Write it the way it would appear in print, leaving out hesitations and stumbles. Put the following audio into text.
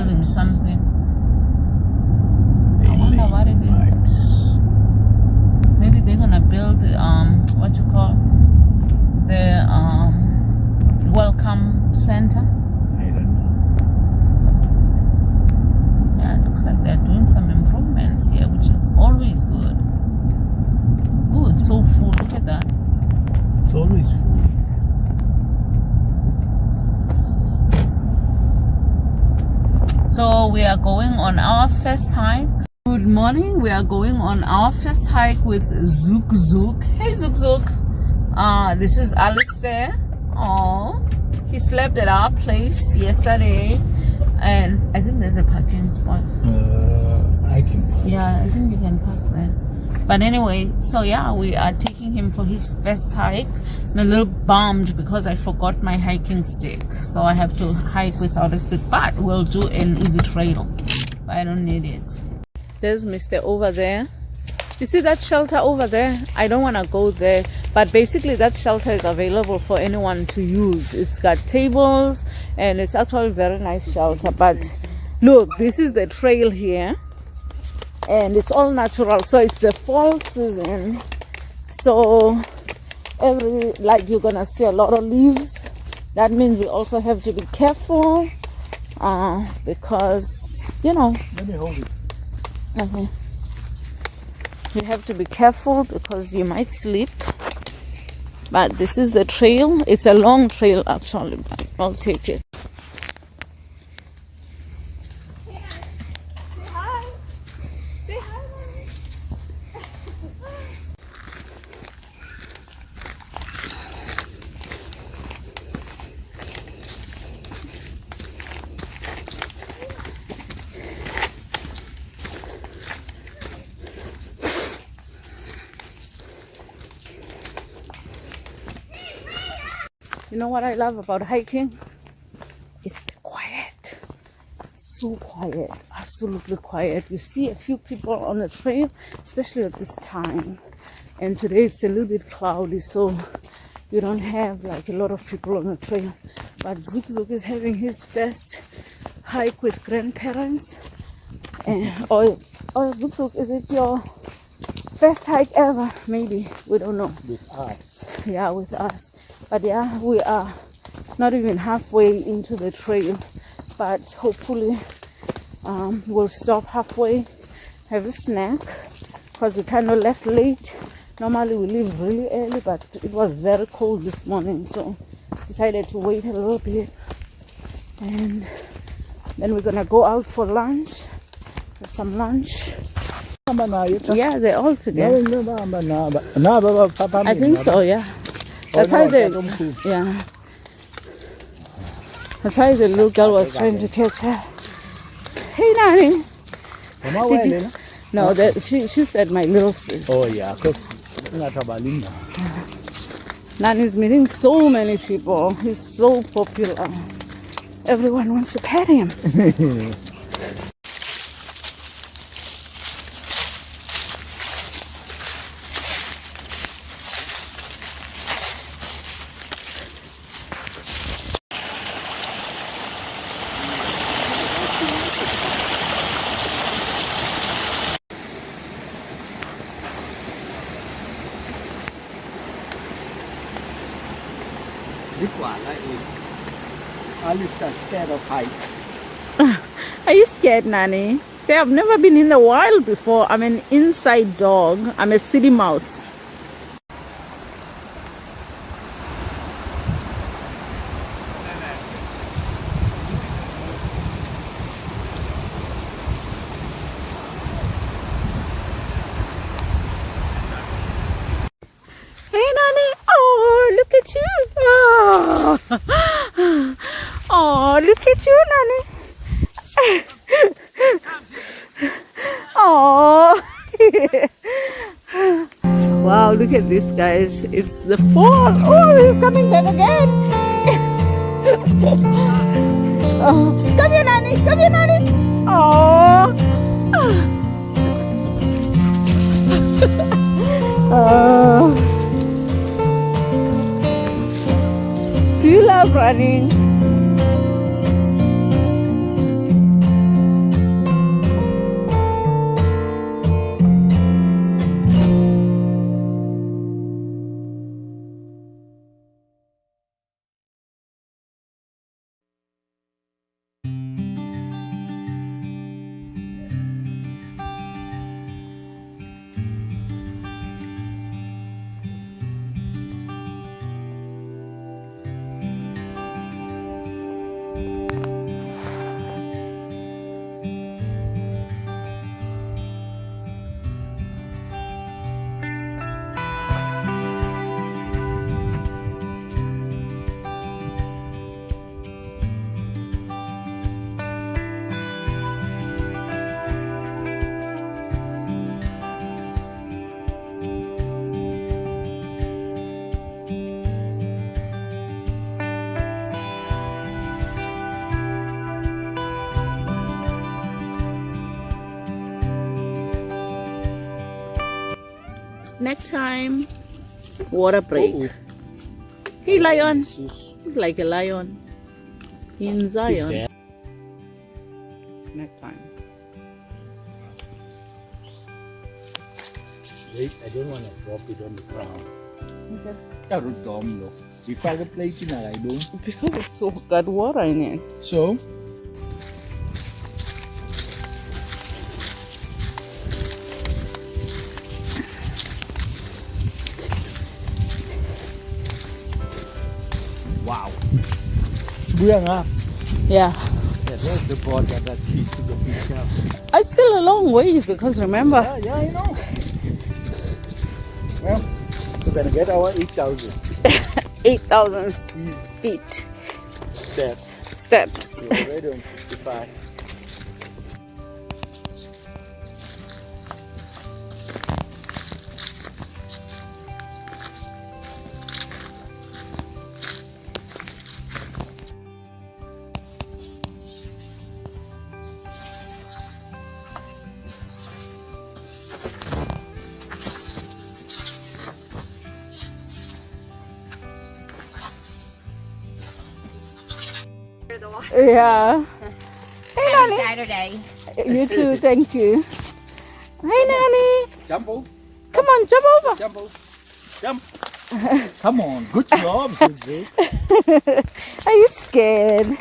building something. I wonder what it is. Maybe they're gonna build what you call the welcome center. I don't know. Yeah, it looks like they're doing some improvements here, which is always good. Oh, it's so full. Look at that. It's always full. So we are going on our first hike. Good morning. We are going on our first hike with Zook Zook. Hey Zook Zook. This is Alistair. Oh, he slept at our place yesterday, and I think there's a parking spot. I can park. Yeah, I think you can park there. But anyway, so yeah, we are taking him for his first hike. I'm a little bummed because I forgot my hiking stick, so I have to hike without a stick, but we'll do an easy trail. But I don't need it. There's Mr. over there. You see that shelter over there? I don't want to go there, but basically that shelter is available for anyone to use. It's got tables and it's actually a very nice shelter. But look, this is the trail here and it's all natural. So it's the fall season, so you're gonna see a lot of leaves. That means we also have to be careful because Let me hold it. okay, you have to be careful because you might slip. But this is the trail. It's a long trail actually, but I'll take it. You know what I love about hiking? It's the quiet. So quiet. Absolutely quiet. You see a few people on the trail, especially at this time. And today it's a little bit cloudy, so you don't have like a lot of people on the trail. But Zook Zook is having his first hike with grandparents. And Zook Zook, is it your first hike ever? Maybe. We don't know. With us. Yeah, with us. But yeah, we are not even halfway into the trail, but hopefully we'll stop halfway, have a snack, because we kind of left late. Normally we leave really early, but it was very cold this morning, so decided to wait a little bit. And then we're gonna go out for lunch, have some lunch. Yeah, they're all together. I think so, yeah. That's why That's why the little girl was trying to catch her. Hey, Nani. No, she said my little sis. Oh yeah, because Nani's meeting so many people. He's so popular. Everyone wants to pet him. Alistair scared of heights. Are you scared, Nani? Say, I've never been in the wild before. I'm an inside dog. I'm a city mouse. Hey, Nani. Oh, look at you. Oh, look at you, Nani. Oh. Wow, look at this, guys. It's the fall. Oh, he's coming back again. Oh, come here, Nani. Come here, Nani. Oh. Oh. Do you love running? snack time. Water break. Uh-oh. Hey, lion. Jesus. He's like a lion in He's Zion. there. Snack time. Wait, I don't want to drop it on the ground. Okay. เจ้ารู้จอมหรอกมีไฟก็เพลย์ที่ไหนดู Because it's so got water in it. So wow เบื้องอ่ะ Yeah. There's the board that key to the picture. It's still a long ways because remember, Yeah, I know. Well, we're gonna get our 8,000 8,000 feet steps. steps. We're already on 65. Yeah. Hey, Nani. Saturday. You too. Thank you. Hey, Nani. Jump over. Come on, jump over. Jump over. Jump. Come on. Good job, Susie. Are you scared?